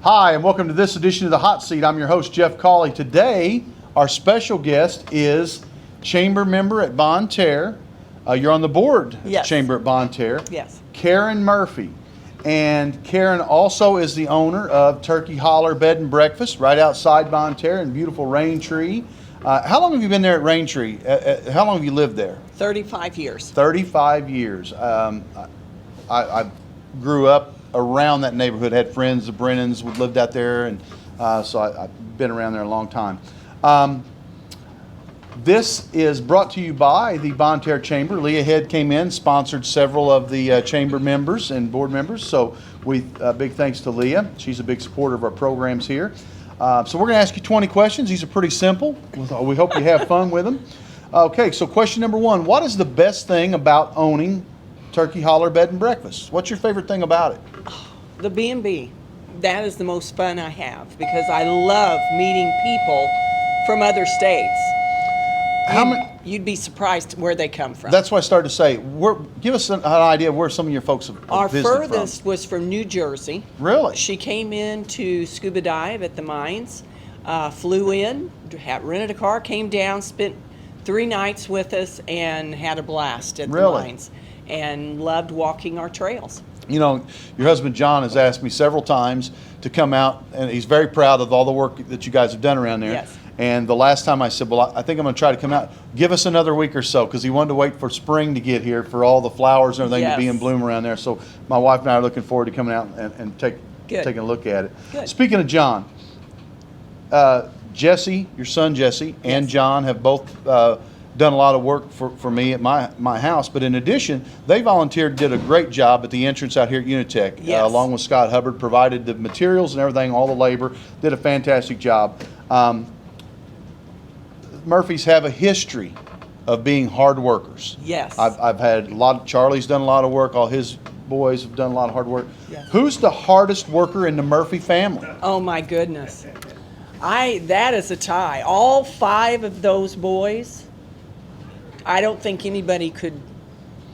Hi, and welcome to this edition of The Hot Seat. I'm your host, Jeff Cawley. Today, our special guest is Chamber Member at Bonne Terre. You're on the board at the Chamber at Bonne Terre. Yes. Karon Murphy. And Karon also is the owner of Turkey Holler Bed and Breakfast right outside Bonne Terre in beautiful Raintree. How long have you been there at Raintree? How long have you lived there? 35 years. 35 years. I grew up around that neighborhood, had friends, the Brennans, who lived out there, and so I've been around there a long time. This is brought to you by the Bonne Terre Chamber. Leah Head came in, sponsored several of the chamber members and board members, so big thanks to Leah. She's a big supporter of our programs here. So we're going to ask you 20 questions. These are pretty simple. We hope you have fun with them. Okay, so question number one, what is the best thing about owning Turkey Holler Bed and Breakfast? What's your favorite thing about it? The B&B. That is the most fun I have because I love meeting people from other states. You'd be surprised where they come from. That's what I started to say. Give us an idea of where some of your folks have Our visited furthest was from New Jersey. Really? She came in to scuba dive at the mines, flew in, rented a car, came down, spent 3 nights with us, and had a blast at the mines, and loved walking our trails. You know, your husband John has asked me several times to come out, and he's very proud of all the work that you guys have done around there. Yes. And the last time I said, well, I think I'm going to try to come out. Give us another week or so, because he wanted to wait for spring to get here for all the flowers and everything to be in bloom around there. So my wife and I are looking forward to coming out and taking a look at it. Good. Speaking of John, Jesse, your son Jesse, and John have both done a lot of work for me at my house, but in addition, they volunteered, did a great job at the entrance out here at UniTec, along with Scott Hubbard, provided the materials and everything, all the labor, did a fantastic job. Murphys have a history of being hard workers. Yes. I've had Charlie's done a lot of work, all his boys have done a lot of hard work. Yes. Who's the hardest worker in the Murphy family? Oh my goodness. That is a tie. All 5 of those boys, I don't think anybody could.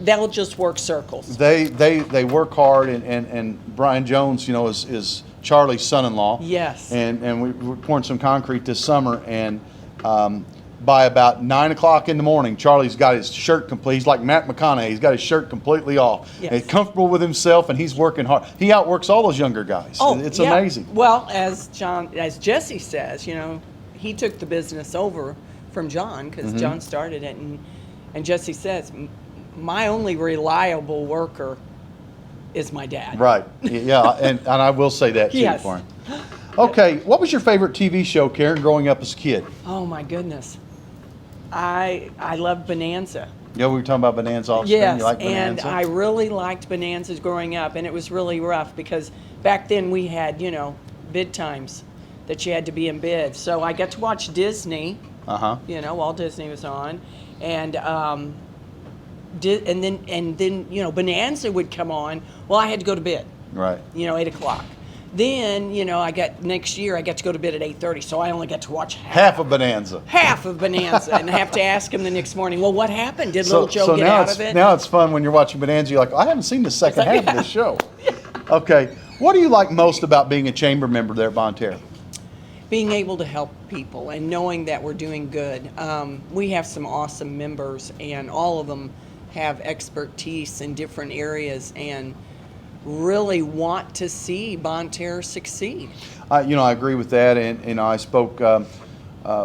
They'll just work circles. They work hard, and Brian Jones, you know, is Charlie's son-in-law. Yes. And we're pouring some concrete this summer, and by about 9 o'clock in the morning, Charlie's got his shirt complete. He's like Matt McConaughey. He's got his shirt completely off. Yes. And he's comfortable with himself, and he's working hard. He outworks all those younger guys. Oh, it's amazing. Well, as Jesse says, you know, he took the business over from John because John started it, and Jesse says, my only reliable worker is my dad. Right. Yeah, and I will say that too, Yes. for him. Okay, what was your favorite TV show, Karon, growing up as a kid? Oh my goodness, I loved Bonanza. Yeah, we were talking about Bonanza all the Yes, You like and Bonanza? I really liked Bonanzas growing up, and it was really rough because back then we had, you know, bid times that you had to be in bid. So I got to watch Disney. You know, while Disney was on, and then you know, Bonanza would come on. Well, I had to go to bed. Right. You know, 8 o'clock. Then, you know, next year I got to go to bed at 8:30, so I only got to watch half of Bonanza. Half of Bonanza, and I have to ask him the next morning, well, what happened? Did little Joe get out of it? Now it's fun when you're watching Bonanza. You're like, I haven't seen the second half of this show. Okay. What do you like most about being a chamber member there at Bonne Terre? Being able to help people and knowing that we're doing good. We have some awesome members, and all of them have expertise in different areas and really want to see Bonne Terre succeed. You know, I agree with that, and you know, I spoke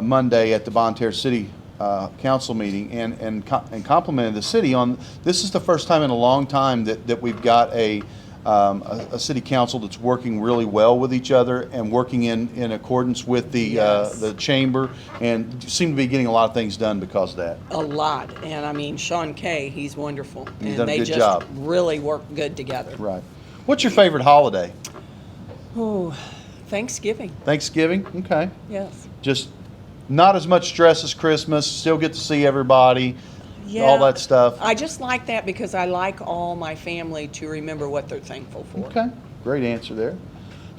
Monday at the Bonne Terre City Council meeting and complimented the city on this is the first time in a long time that we've got a city council that's working really well with each other and working in accordance with the chamber, and seem to be getting a lot of things done because of that. A lot, and I mean Sean Kay, he's wonderful, He's and done a they good just job. really work good together. Right. What's your favorite holiday? Oh, Thanksgiving. Thanksgiving? Okay. Yes. Just not as much stress as Christmas. Still get to see everybody. Yeah, all that stuff. I just like that because I like all my family to remember what they're thankful for. Okay, great answer there.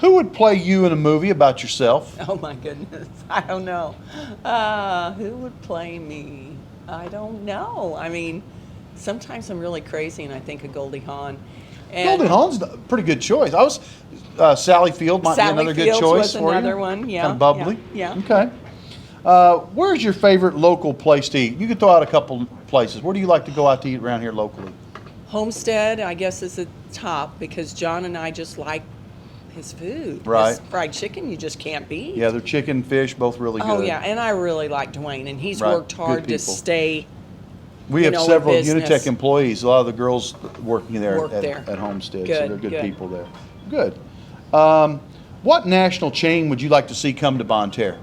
Who would play you in a movie about yourself? Oh my goodness, I don't know. Who would play me? I don't know. I mean, sometimes I'm really crazy and I think of Goldie Hawn. And Golden Home's a pretty good choice. I was Sally Field might Sally be another good Fields choice was for another you. one, yeah, Kind of bubbly. yeah. Okay. Where's your favorite local place to eat? You could throw out a couple places. Where do you like to go out to eat around here locally? Homestead, I guess, is the top because John and I just like his food. Right. His fried chicken, you just can't beat. Yeah, their chicken, fish, both really good. Oh yeah, and I really like Dwayne, and he's Right. worked hard Good to people. stay. We you have know, with several business. UniTec employees. A lot of the girls working there, Work there. at Homestead, so Good, they're good, good. people there. Good. What national chain would you like to see come to Bonne Terre?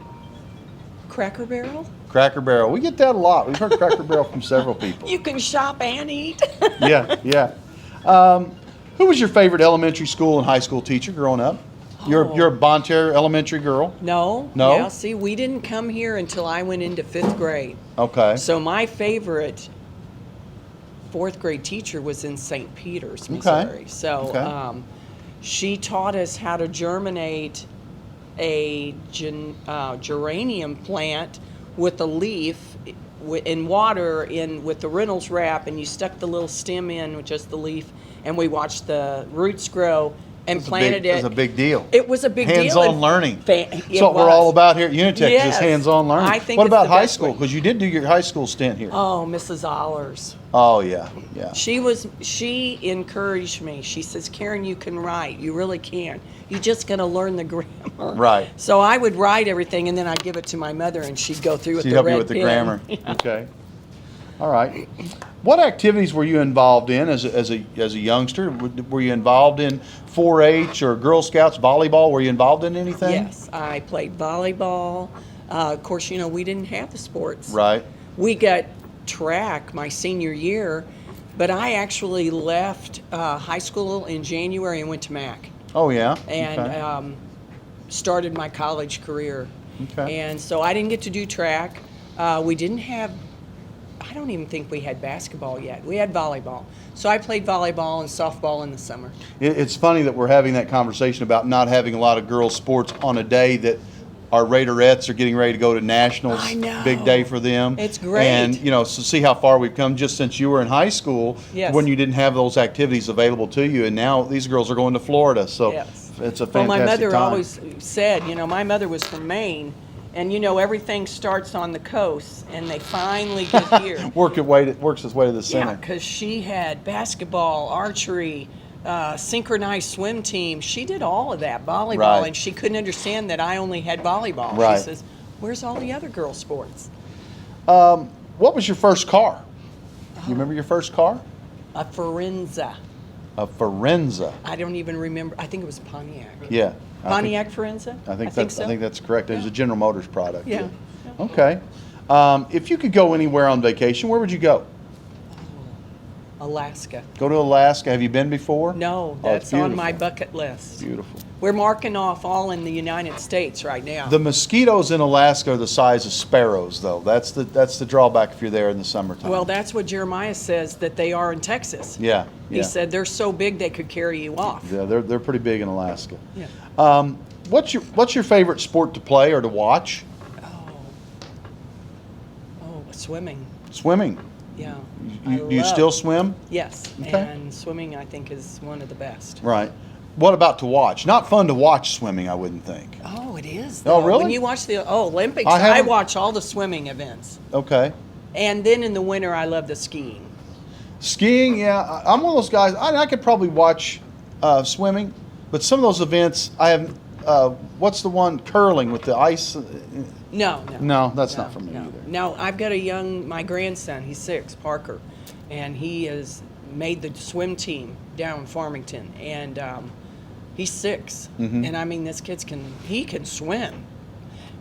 Cracker Barrel. Cracker Barrel. We get that a lot. We've heard Cracker Barrel from several people. You can shop and eat. Yeah, yeah. Who was your favorite elementary school and high school teacher growing up? You're a Bonne Terre elementary girl? No. No? Yeah, see, we didn't come here until I went into 5th grade. Okay. So my favorite 4th grade teacher was in St. Peters, Missouri. So Okay. she taught us how to germinate a geranium plant with a leaf in water with the Reynolds wrap, and you stuck the little stem in with just the leaf, and we watched the roots grow and planted It it. was a big deal. It was a big deal. Hands-on and learning. it That's what we're was. all about here at UniTec, Yes. is hands-on learning. I think What it's about the high best school? way. Because you did do your high school stint here. Oh, Mrs. Allers. Oh, yeah, yeah. She encouraged me. She says, Karen, you can write. You really can. You're just going to learn the grammar. Right. So I would write everything, and then I'd give it to my mother, and she'd go through with She'd the help red you with the pen. grammar. Okay. All right. What activities were you involved in as a youngster? Were you involved in 4-H or Girl Scouts, volleyball? Were you involved in anything? Yes, I played volleyball. Of course, we didn't have the sports. Right. We got track my senior year, but I actually left high school in January and went to Mac. Oh, yeah. And Okay. started my college career. Okay. And so I didn't get to do track. We didn't have, I don't even think we had basketball yet. We had volleyball. So I played volleyball and softball in the summer. It's funny that we're having that conversation about not having a lot of girls' sports on a day that our Raiderettes are getting ready to go to nationals. I know. Big day for them. It's great. And, so see how far we've come just since you were in high school, Yes. when you didn't have those activities available to you. And now these girls are going to Florida. So Yes. it's a Well, fantastic my mother time. always said, my mother was from Maine, and everything starts on the coast, and they finally get here. works its way to the Yeah, center. because she had basketball, archery, synchronized swim team. She did all of that, volleyball, Right. and she couldn't understand that I only had volleyball. Right. She says, "Where's all the other girl sports?" What was your first car? You remember your first car? A Forenza. A Forenza. I don't even remember. I think it was Pontiac. Yeah. Pontiac Forenza. I think so. that's correct. It was a General Motors product. Yeah. Okay. If you could go anywhere on vacation, where would you go? Alaska. Go to Alaska. Have you been before? No, Oh, it's that's on my beautiful. bucket list. Beautiful. We're marking off all in the United States right now. The mosquitoes in Alaska are the size of sparrows, though. That's the drawback if you're there in the summertime. Well, that's what Jeremiah says that they are in Texas. yeah. He said they're so big they could carry you off. Yeah, they're pretty big in Alaska. Yeah. What's your favorite sport to play or to watch? Oh, swimming. Swimming. Yeah. Do you still swim? Yes. Okay. And swimming, I think, is one of the best. Right. What about to watch? Not fun to watch swimming, I wouldn't think. Oh, it is. Oh, though. really? When you watch the Olympics, I I haven't- watch all the swimming events. Okay. And then in the winter, I love the skiing. Skiing, yeah. I'm one of those guys. I could probably watch swimming, but some of those events, I have. What's the one curling with the ice? No. No, that's not for me either. No, I've got my grandson, he's 6, Parker, and he has made the swim team down in Farmington, and he's 6. Mhm. And I mean, this kid can swim.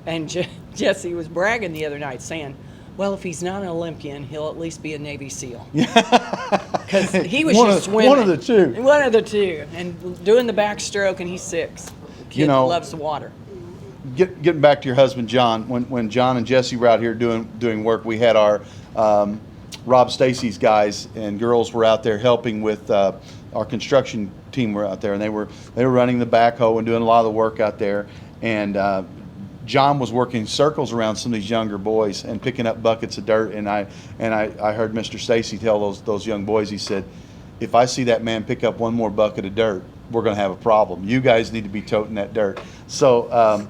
And Jesse was bragging the other night saying, well, if he's not an Olympian, he'll at least be a Navy SEAL. Because he was just swimming. One of the two. One of the two. And doing the backstroke, and he's 6. The kid loves the water. Getting back to your husband, John, when John and Jesse were out here doing work, we had our Rob Stacy's guys and girls were out there helping with our construction team were out there, and they were running the backhoe and doing a lot of the work out there. And John was working circles around some of these younger boys and picking up buckets of dirt. And I heard Mr. Stacy tell those young boys, he said, if I see that man pick up one more bucket of dirt, we're going to have a problem. You guys need to be toting that dirt. So,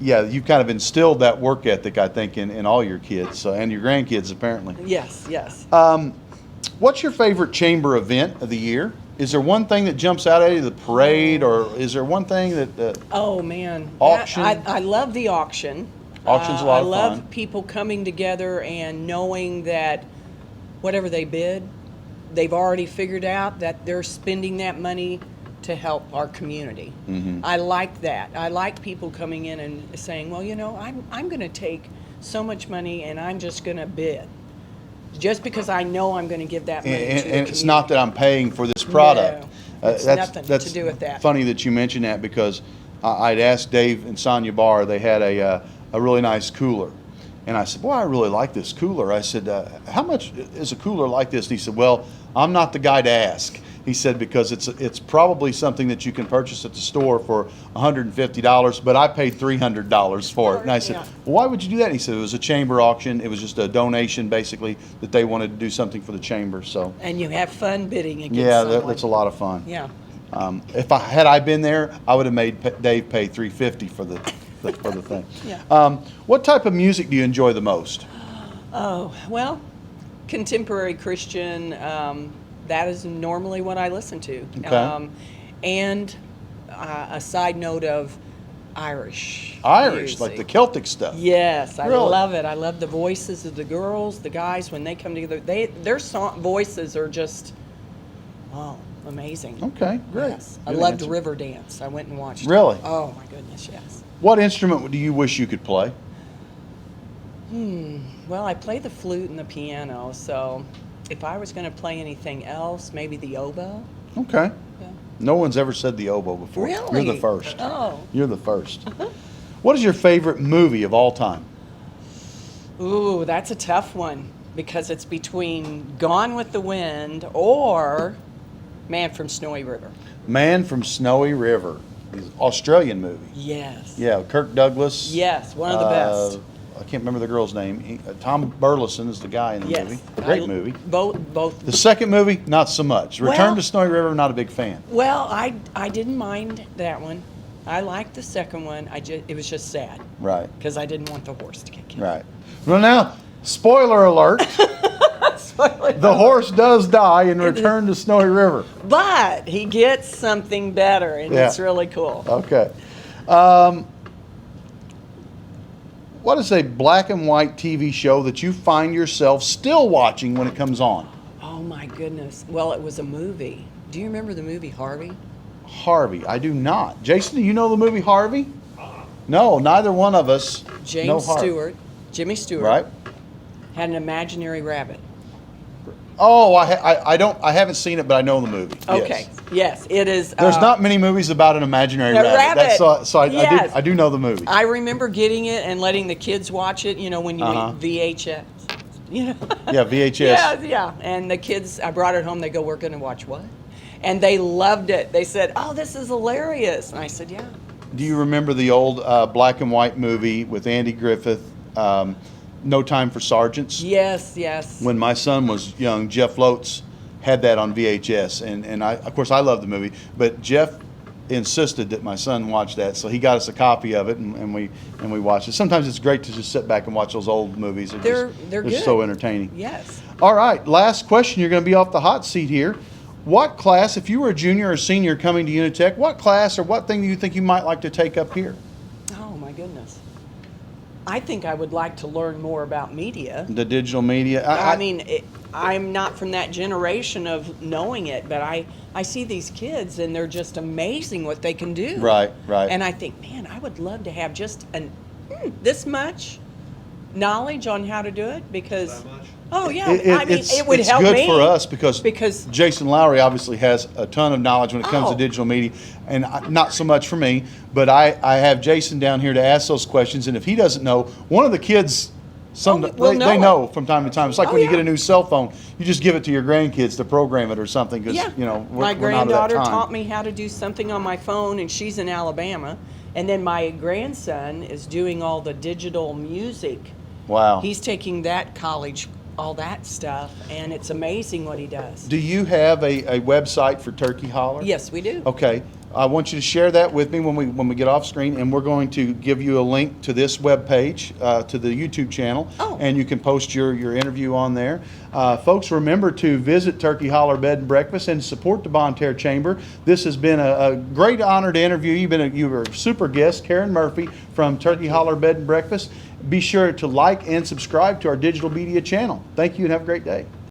yeah, you've kind of instilled that work ethic, I think, in all your kids, so, and your grandkids, apparently. Yes, yes. What's your favorite chamber event of the year? Is there one thing that jumps out at you, the parade, or is there one thing that... Oh, man. Auction? I love the auction. Auction's a lot of fun. I love people coming together and knowing that whatever they bid, they've already figured out that they're spending that money to help our community. I like that. I like people coming in and saying, well, you know, I'm going to take so much money and I'm just going to bid. Just because I know I'm going to give that money to the community. And it's not that I'm paying for this product. No, it's nothing to do with that. Funny that you mentioned that, because I'd asked Dave and Sonia Barr, they had a really nice cooler. And I said, boy, I really like this cooler. I said, how much is a cooler like this? And he said, well, I'm not the guy to ask. He said, because it's probably something that you can purchase at the store for $150, but I paid $300 for it. And I said, well, why would you do that? And he said, it was a chamber auction. It was just a donation, basically, that they wanted to do something for the chamber. So. And you have fun bidding against someone. That's a lot of fun. Yeah. If I been there, I would have made Dave pay $350 for the thing. Yeah. What type of music do you enjoy the most? Oh, well, contemporary Christian, that is normally what I listen to. Okay. And a side note of Irish Irish, music. like the Celtic stuff. Yes, I Really? love it. I love the voices of the girls, the guys, when they come together. Their voices are just, amazing. Okay, great. Yes. I Good loved answer. River Dance. I went and watched Really? it. Oh, my goodness, yes. What instrument do you wish you could play? Well, I play the flute and the piano, so if I was going to play anything else, maybe the oboe. Okay. Yeah. No one's ever said the oboe before. Really? You're the first. Oh. You're the first. What is your favorite movie of all time? Ooh, that's a tough one, because it's between Gone with the Wind or Man from Snowy River. Man from Snowy River. It's an Australian movie. Yes. Yeah, Kirk Douglas. Yes, one of the best. I can't remember the girl's name. Tom Burleson is the guy in the Yes. movie. Great movie. Both. The second movie, not so much. Return Well- to Snowy River, not a big fan. Well, I didn't mind that one. I liked the second one. It was just sad Right, because I didn't want the horse to get killed. right. Well, now, spoiler alert, the horse does die in Return to Snowy River. But he gets something better, and Yeah. it's really cool. Okay. What is a black and white TV show that you find yourself still watching when it comes on? Oh my goodness. Well, it was a movie. Do you remember the movie Harvey? Harvey, I do not. Jason, do you know the movie Harvey? No, neither one of us. know James Harvey. Stewart, Jimmy Stewart, Right? had an imaginary rabbit. Oh, I haven't seen it, but I know the movie. Okay. Yes, it is. There's not many movies about an imaginary A rabbit. rabbit. So Yes. I do know the movie. I remember getting it and letting the kids watch it. You know, when you Uh-huh. VHS. You know. Yeah, VHS. Yeah. And the kids, I brought it home. They go, "We're going to watch what?" And they loved it. They said, "Oh, this is hilarious." And I said, "Yeah." Do you remember the old black and white movie with Andy Griffith, No Time for Sergeants? Yes, yes. When my son was young, Jeff Lotes had that on VHS, and of course I love the movie, but Jeff insisted that my son watch that, so he got us a copy of it, and we watched it. Sometimes it's great to just sit back and watch those old movies. They're they're good. so entertaining. Yes. All right, last question. You're going to be off the hot seat here. What class, if you were a junior or senior coming to UniTec, what class or what thing do you think you might like to take up here? Oh my goodness. I think I would like to learn more about media. The digital media. I'm not from that generation of knowing it, but I see these kids and they're just amazing what they can do. Right. And I think, man, I would love to have just this much knowledge on how to do it, because oh yeah, it would help It's me. good for us because Because- Jason Lowry obviously has a ton of knowledge when it comes to Oh. digital media, and not so much for me, but I have Jason down here to ask those questions, and if he doesn't know, one of the kids, will they know know from time to time. It's like Oh, when you yeah. get a new cell phone, you just give it to your grandkids to program it or something, because Yeah. we're not My at that granddaughter time. taught me how to do something on my phone, and she's in Alabama. And then my grandson is doing all the digital music. Wow. He's taking that college all that stuff, and it's amazing what he does. Do you have a website for Turkey Holler? Yes, we do. Okay. I want you to share that with me when we get off screen, and we're going to give you a link to this webpage, to the YouTube channel, Oh. and you can post your interview on there. Folks, remember to visit Turkey Holler Bed and Breakfast and support the Bonne Terre Chamber. This has been a great honor to interview you. You were a super guest, Karon Murphy from Turkey Holler Bed and Breakfast. Be sure to like and subscribe to our digital media channel. Thank you and have a great day.